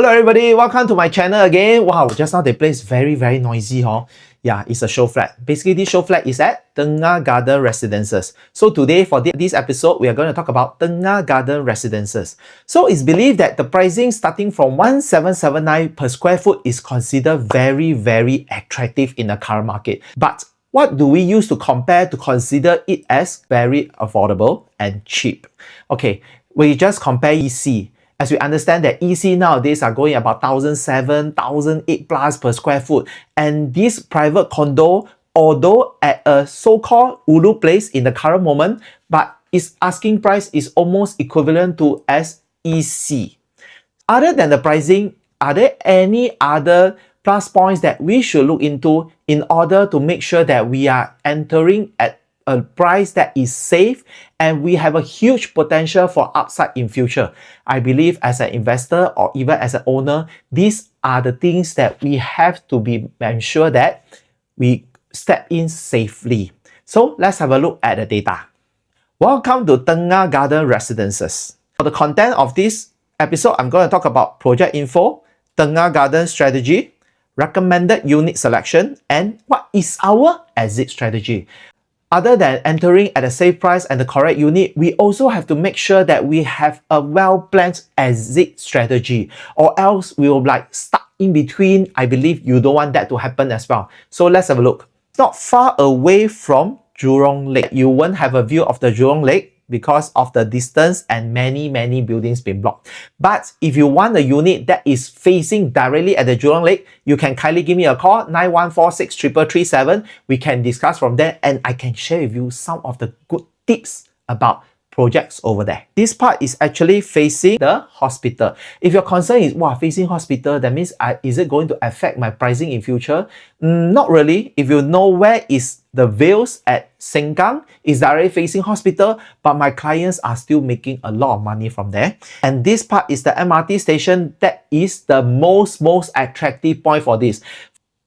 Hello everybody, welcome to my channel again. Wow, just now the place very noisy, huh? Yeah, it's a show flat. Basically, this show flat is at Tengah Garden Residences. So today for this episode, we are going to talk about Tengah Garden Residences. So it's believed that the pricing starting from 1779 per square foot is considered very attractive in the current market. But what do we use to compare to consider it as very affordable and cheap? Okay, we just compare EC. As we understand that EC nowadays are going about 1,007, 1,008 plus per square foot. And this private condo, although at a so-called ulu place in the current moment, but its asking price is almost equivalent to as EC. Other than the pricing, are there any other plus points that we should look into in order to make sure that we are entering at a price that is safe and we have a huge potential for upside in future? I believe as an investor or even as an owner, these are the things that we have to be ensure that we step in safely. So let's have a look at the data. Welcome to Tengah Garden Residences. For the content of this episode, I'm going to talk about project info, Tengah Garden strategy, recommended unit selection, and what is our exit strategy. Other than entering at a safe price and the correct unit, we also have to make sure that we have a well-planned exit strategy, or else we will like stuck in between. I believe you don't want that to happen as well. So let's have a look. Not far away from Jurong Lake. You won't have a view of the Jurong Lake because of the distance and many buildings being blocked. But if you want a unit that is facing directly at the Jurong Lake, you can kindly give me a call, 91463337. We can discuss from there and I can share with you some of the good tips about projects over there. This part is actually facing the hospital. If your concern is, wow, facing hospital, that means is it going to affect my pricing in future? Not really. If you know where is the Vales at Sengkang, is directly facing hospital, but my clients are still making a lot of money from there. And this part is the MRT station that is the most attractive point for this.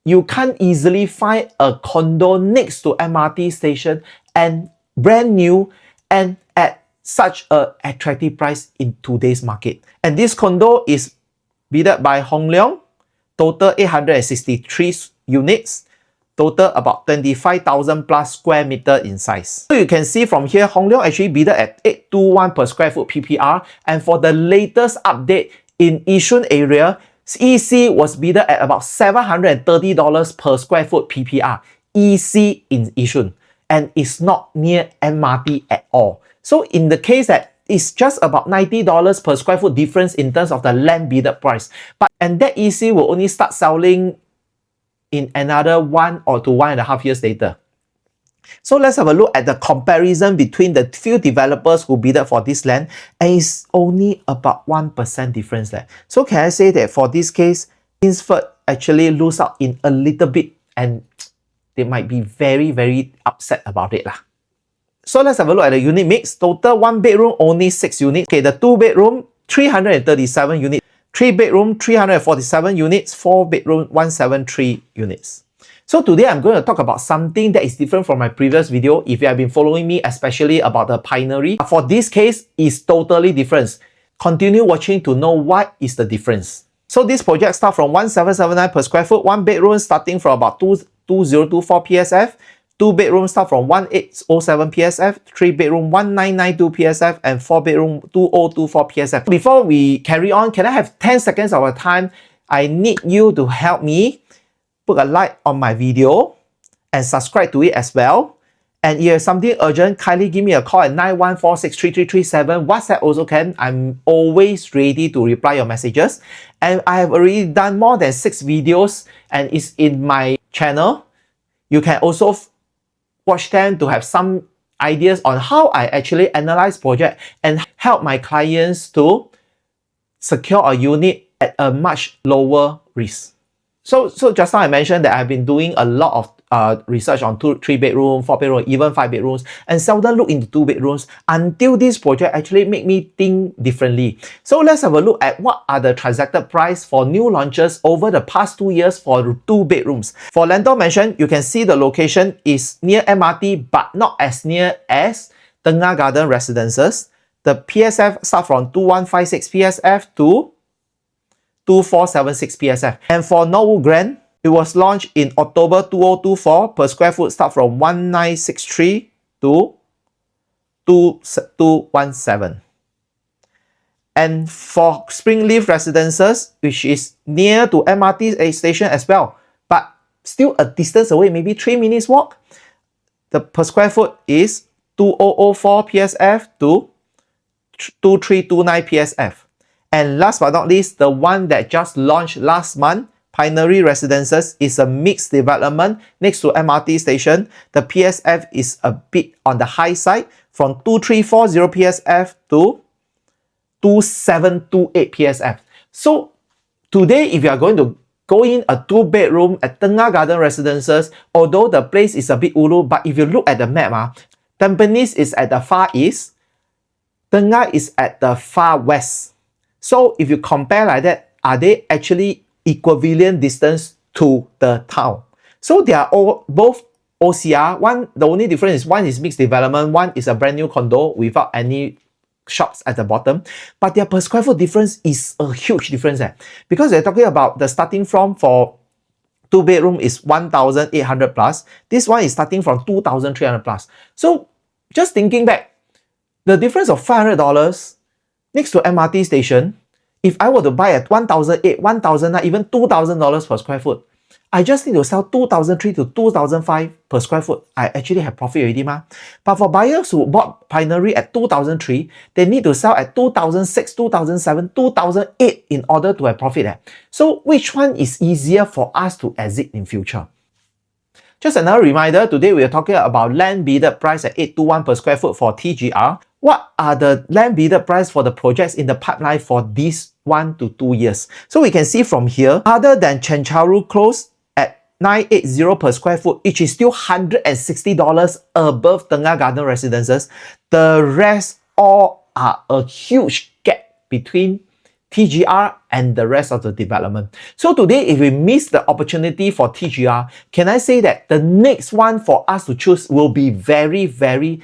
You can't easily find a condo next to MRT station and brand new and at such a attractive price in today's market. And this condo is bidded by Hong Leong, total 863 units, total about 25,000 plus square meter in size. So you can see from here, Hong Leong actually bidded at 821 per square foot PPR. And for the latest update in Yishun area, EC was bidded at about $730 per square foot PPR. EC in Yishun. And it's not near MRT at all. So in the case that it's just about $90 per square foot difference in terms of the land bidded price. And that EC will only start selling in another 1 or to 1.5 years later. So let's have a look at the comparison between the few developers who bidded for this land, and it's only about 1% difference there. So can I say that for this case, Kingsford actually lose out in a little bit and they might be very upset about it lah. So let's have a look at the unit mix. Total 1 bedroom, only 6 units. Okay, the 2 bedroom, 337 units. 3 bedroom, 347 units. 4 bedroom, 173 units. So today I'm going to talk about something that is different from my previous video. If you have been following me, especially about the Pioneery, for this case, is totally different. Continue watching to know what is the difference. So this project starts from 1779 per square foot. 1 bedroom starting from about 2024 PSF. 2 bedrooms start from 1807 PSF, 3 bedroom 1992 PSF, and 4 bedroom 2024 PSF. Before we carry on, can I have 10 seconds of our time? I need you to help me put a like on my video and subscribe to it as well. And if you have something urgent, kindly give me a call at 91463337. WhatsApp also can. I'm always ready to reply your messages. And I have already done more than 6 videos and it's in my channel. You can also watch them to have some ideas on how I actually analyze project and help my clients to secure a unit at a much lower risk. So just now I mentioned that I've been doing a lot of research on 3 bedroom, 4 bedroom, even 5 bedrooms, and seldom look into 2 bedrooms until this project actually made me think differently. So let's have a look at what are the transacted price for new launches over the past 2 years for 2 bedrooms. For Landau Mansion, you can see the location is near MRT but not as near as Tengah Garden Residences. The PSF start from 2156 PSF to 2476 PSF. And for Norwood Grand, it was launched in October 2024. Per square foot start from 1963 to 2217. And for Springleaf Residences, which is near to MRT station as well, but still a distance away, maybe 3 minutes walk, the per square foot is 2004 PSF to 2329 PSF. And last but not least, the one that just launched last month, Pioneer Residences, is a mixed development next to MRT station. The PSF is a bit on the high side, from 2340 PSF to 2728 PSF. So today, if you are going to go in a 2-bedroom at Tengah Garden Residences, although the place is a bit ulu, but if you look at the map, Tampines is at the far east, Tengah is at the far west. So if you compare like that, are they actually equivalent distance to the town? So they are all both OCR. The only difference is one is mixed development, one is a brand new condo without any shops at the bottom, but their per square foot difference is a huge difference because they're talking about the starting from for 2-bedroom is 1,800 plus. This one is starting from 2,300 plus. So just thinking back, the difference of $500 next to MRT station, if I were to buy at 1,800, 1,009, even $2,000 per square foot, I just need to sell 2,003 to 2,005 per square foot. I actually have profit already ma. But for buyers who bought Pioneer at 2,003, they need to sell at 2,006, 2,007, 2,008 in order to have profit. So which one is easier for us to exit in future? Just another reminder, today we are talking about land bidded price at 821 per square foot for TGR. What are the land bidded price for the projects in the pipeline for these 1 to 2 years? So we can see from here, other than Chencharu Close at 980 per square foot, which is still $160 above Tengah Garden Residences, the rest all are a huge gap between TGR and the rest of the development. So today, if we miss the opportunity for TGR, can I say that the next one for us to choose will be very, very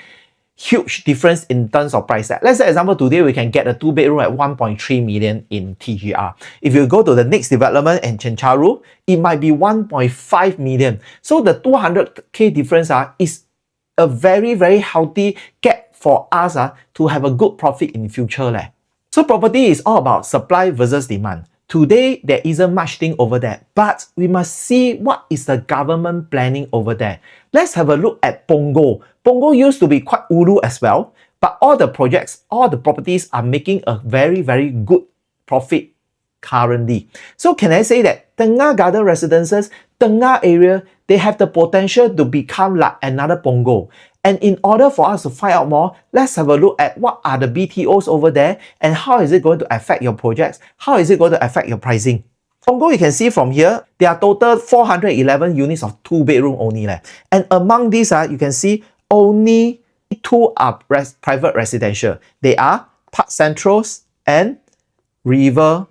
huge difference in terms of price. Let's say, example, today we can get a 2-bedroom at 1.3 million in TGR. If you go to the next development in Chencharu, it might be 1.5 million. So the 200k difference is a very, very healthy gap for us to have a good profit in future. So property is all about supply versus demand. Today, there isn't much thing over there, but we must see what is the government planning over there. Let's have a look at Punggol. Punggol used to be quite ulu as well, but all the projects, all the properties are making a very, very good profit currently. So can I say that Tengah Garden Residences, Tengah area, they have the potential to become like another Punggol. And in order for us to find out more, let's have a look at what are the BTOs over there and how is it going to affect your projects? How is it going to affect your pricing? Punggol, you can see from here, there are total 411 units of 2-bedroom only. And among these, you can see only 2 are private residential. They are Park Centrals and River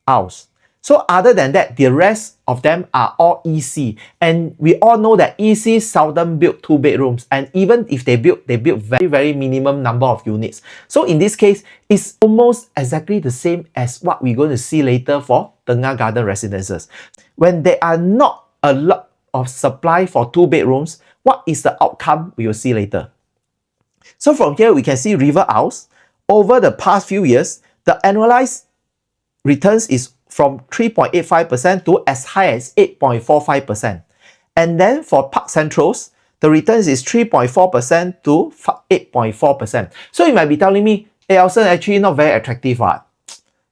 House. So other than that, the rest of them are all EC. And we all know that EC seldom build 2-bedrooms. And even if they build very, very minimum number of units. So in this case, it's almost exactly the same as what we're going to see later for Tengah Garden Residences. When there are not a lot of supply for 2-bedrooms, what is the outcome we will see later? So from here, we can see River House. Over the past few years, the annualized returns is from 3.85% to as high as 8.45%. And then for Park Centrals, the returns is 3.4% to 8.4%. So you might be telling me, hey, Elson, actually not very attractive.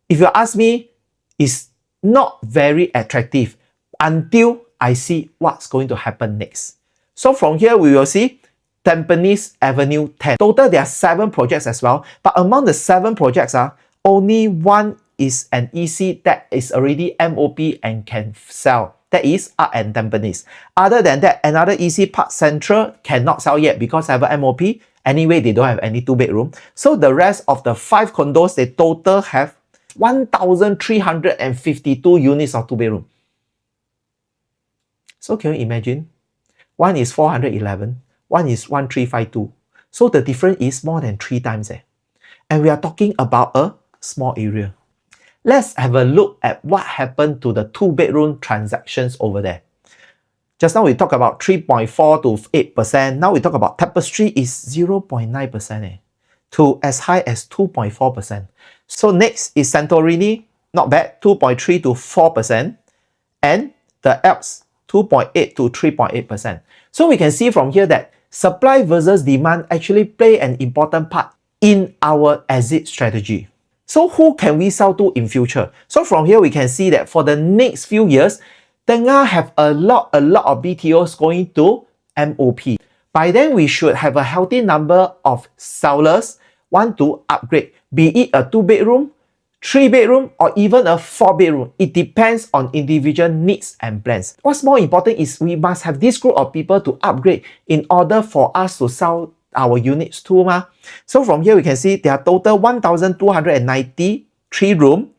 If you ask me, it's not very attractive until I see what's going to happen next. So from here, we will see Tampines Avenue 10. Total, there are 7 projects as well. But among the 7 projects, only one is an EC that is already MOP and can sell. That is Art and Tampines. Other than that, another EC Park Central cannot sell yet because I have an MOP. Anyway, they don't have any 2-bedroom. So the rest of the 5 condos, they total have 1,352 units of 2-bedroom. So can you imagine? One is 411, one is 1,352. So the difference is more than 3 times. And we are talking about a small area. Let's have a look at what happened to the 2-bedroom transactions over there. Just now we talked about 3.4 to 8%. Now we talk about Tapestry is 0.9% to as high as 2.4%. So next is Santorini, not bad, 2.3 to 4%. And the Alps, 2.8 to 3.8%. So we can see from here that supply versus demand actually play an important part in our exit strategy. So who can we sell to in future? So from here we can see that for the next few years, Tengah have a lot of BTOs going to MOP. By then we should have a healthy number of sellers want to upgrade, be it a 2-bedroom, 3-bedroom, or even a 4-bedroom. It depends on individual needs and plans. What's more important is we must have this group of people to upgrade in order for us to sell our units too. So from here we can see there are total 1,290 3-room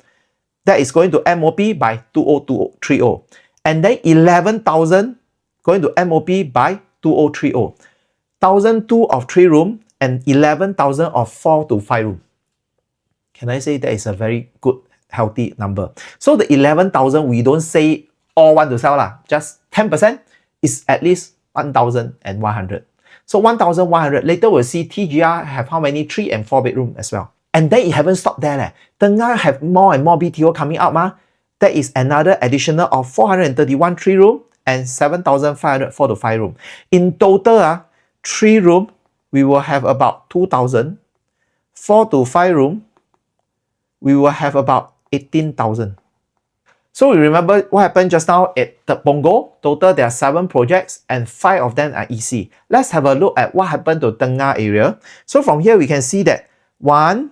that is going to MOP by 2030. And then 11,000 going to MOP by 2030. 1,002 of 3-room and 11,000 of 4 to 5-room. Can I say that is a very good, healthy number? So the 11,000, we don't say all want to sell, just 10% is at least 1,100. So 1,100, later we'll see TGR have how many 3 and 4-bedroom as well. And then it haven't stopped there. Tengah have more and more BTO coming up. That is another additional of 431 3-room and 7,500 4 to 5-room. In total, 3-room, we will have about 2,000. 4 to 5-room, we will have about 18,000. So we remember what happened just now at the Punggol. Total there are 7 projects and 5 of them are EC. Let's have a look at what happened to Tengah area. So from here we can see that 1,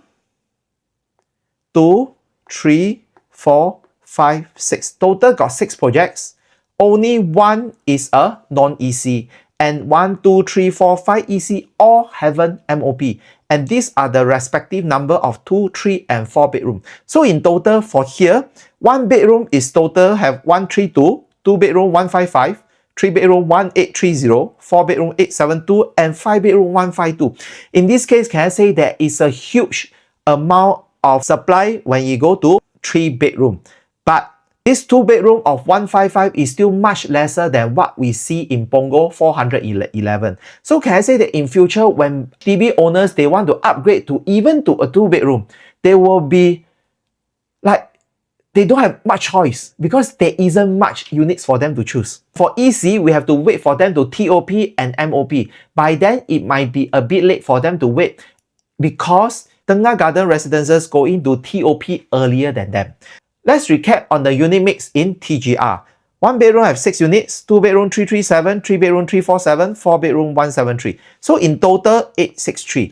2, 3, 4, 5, 6. Total got 6 projects. Only 1 is a non-EC. And 1, 2, 3, 4, 5 EC all haven't MOP. And these are the respective number of 2, 3, and 4-bedroom. So in total for here, 1-bedroom is total have 132, 2-bedroom 155, 3-bedroom 1830, 4-bedroom 872, and 5-bedroom 152. In this case, can I say there is a huge amount of supply when you go to 3-bedroom. But this 2-bedroom of 155 is still much lesser than what we see in Punggol 411. So can I say that in future, when TB owners, they want to upgrade to even to a 2-bedroom, they will be like, they don't have much choice because there isn't much units for them to choose. For EC, we have to wait for them to TOP and MOP. By then, it might be a bit late for them to wait because Tengah Garden Residences go into TOP earlier than them. Let's recap on the unit mix in TGR. 1-bedroom have 6 units, 2-bedroom 337, 3-bedroom 347, 4-bedroom 173. So in total 863.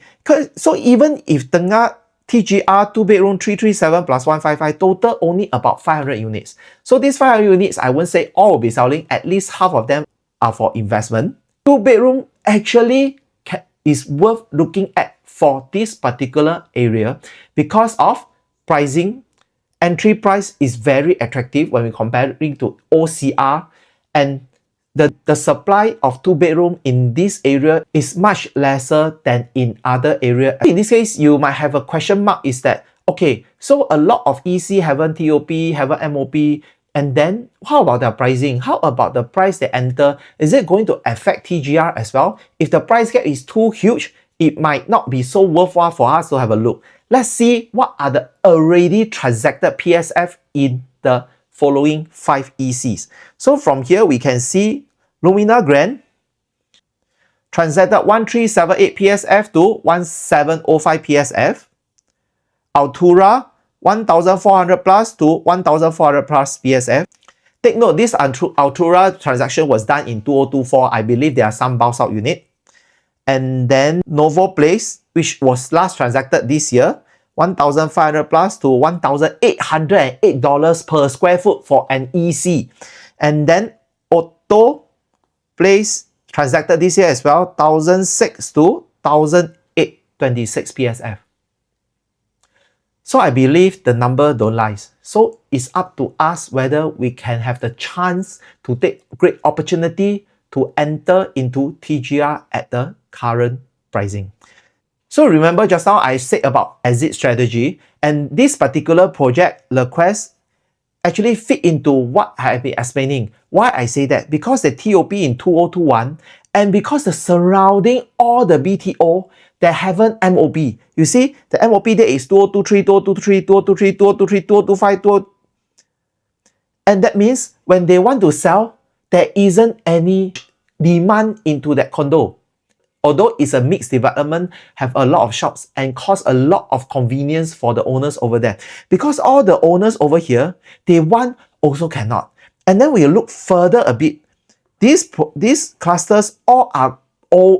So even if Tengah TGR 2-bedroom 337 plus 155, total only about 500 units. So these 500 units, I won't say all will be selling, at least half of them are for investment. 2-bedroom actually is worth looking at for this particular area because of pricing. Entry price is very attractive when we compare it to OCR, and the supply of 2-bedroom in this area is much lesser than in other area. In this case, you might have a question mark is that, okay, so a lot of EC haven't TOP, haven't MOP, and then how about the pricing? How about the price they enter? Is it going to affect TGR as well? If the price gap is too huge, it might not be so worthwhile for us to have a look. Let's see what are the already transacted PSF in the following 5 ECs. So from here, we can see Lumina Grand transacted 1378 PSF to 1705 PSF. Altura 1400 plus to 1400 plus PSF. Take note, this Altura transaction was done in 2024. I believe there are some bounce out unit. And then Novo Place, which was last transacted this year, 1,500 plus to $1,808 per square foot for an EC. And then Otto Place transacted this year as well, 1,006 to 1,826 PSF. So I believe the number don't lie. So it's up to us whether we can have the chance to take great opportunity to enter into TGR at the current pricing. So remember just now I said about exit strategy, and this particular project, Le Quest, actually fit into what I have been explaining. Why I say that? Because the TOP in 2021, and because the surrounding all the BTO that haven't MOP. You see, the MOP there is 2023, 2023, 2023, 2023, 2025, 2025. And that means when they want to sell, there isn't any demand into that condo. Although it's a mixed development, have a lot of shops and cause a lot of convenience for the owners over there. Because all the owners over here, they want also cannot. And then we look further a bit. These clusters all are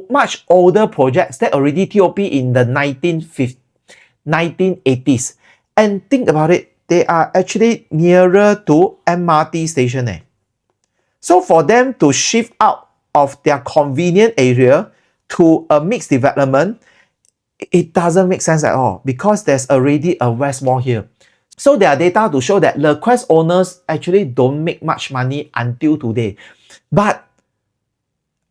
much older projects that already TOP in the 1980s. And think about it, they are actually nearer to MRT station. So for them to shift out of their convenient area to a mixed development, it doesn't make sense at all because there's already a West Mall here. So there are data to show that Le Quest owners actually don't make much money until today. But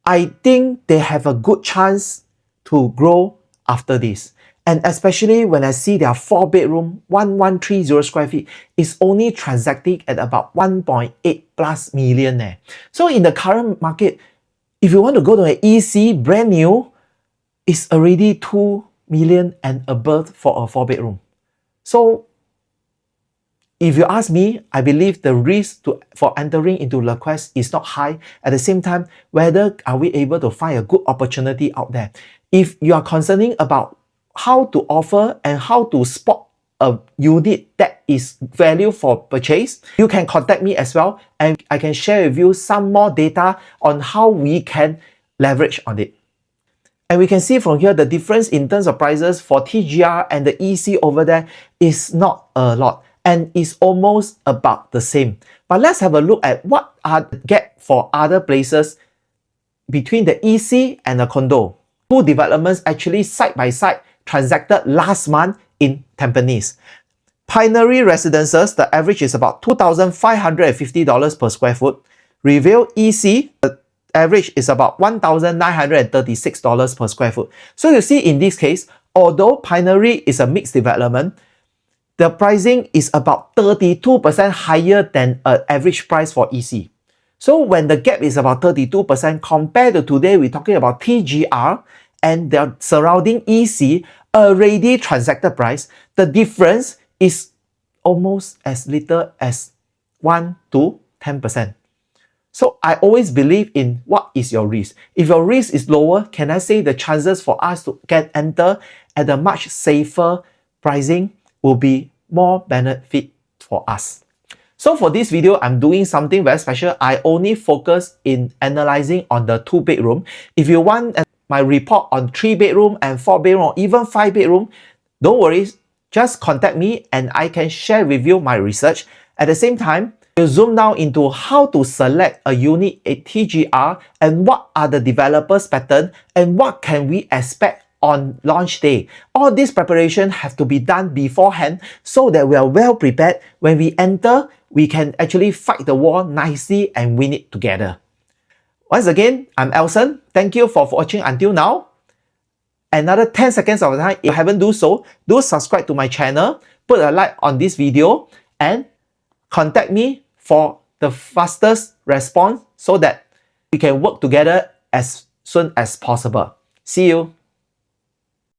I think they have a good chance to grow after this. And especially when I see their 4-bedroom, 1130 square feet is only transacting at about 1.8 plus million. So in the current market, if you want to go to an EC brand new, it's already 2 million and above for a 4-bedroom. So if you ask me, I believe the risk for entering into Le Quest is not high. At the same time, whether are we able to find a good opportunity out there? If you are concerning about how to offer and how to spot a unit that is value for purchase, you can contact me as well, and I can share with you some more data on how we can leverage on it. And we can see from here the difference in terms of prices for TGR and the EC over there is not a lot, and is almost about the same. But let's have a look at what are the gap for other places between the EC and the condo. Two developments actually side by side transacted last month in Tampines. Pioneer Residences, the average is about $2,550 per square foot. Reveal EC, the average is about $1,936 per square foot. So you see in this case, although Pioneer is a mixed development, the pricing is about 32% higher than an average price for EC. So when the gap is about 32% compared to today, we're talking about TGR and the surrounding EC already transacted price, the difference is almost as little as 1 to 10%. So I always believe in what is your risk. If your risk is lower, can I say the chances for us to enter at a much safer pricing will be more benefit for us. So for this video, I'm doing something very special. I only focus in analyzing on the 2-bedroom. If you want my report on 3-bedroom and 4-bedroom or even 5-bedroom, don't worry, just contact me and I can share with you my research. At the same time, we'll zoom down into how to select a unit at TGR and what are the developers' pattern and what can we expect on launch day. All this preparation have to be done beforehand so that we are well prepared. When we enter, we can actually fight the war nicely and win it together. Once again, I'm Elson. Thank you for watching until now. Another 10 seconds of time. If you haven't do so, do subscribe to my channel, put a like on this video, and contact me for the fastest response so that we can work together as soon as possible. See you.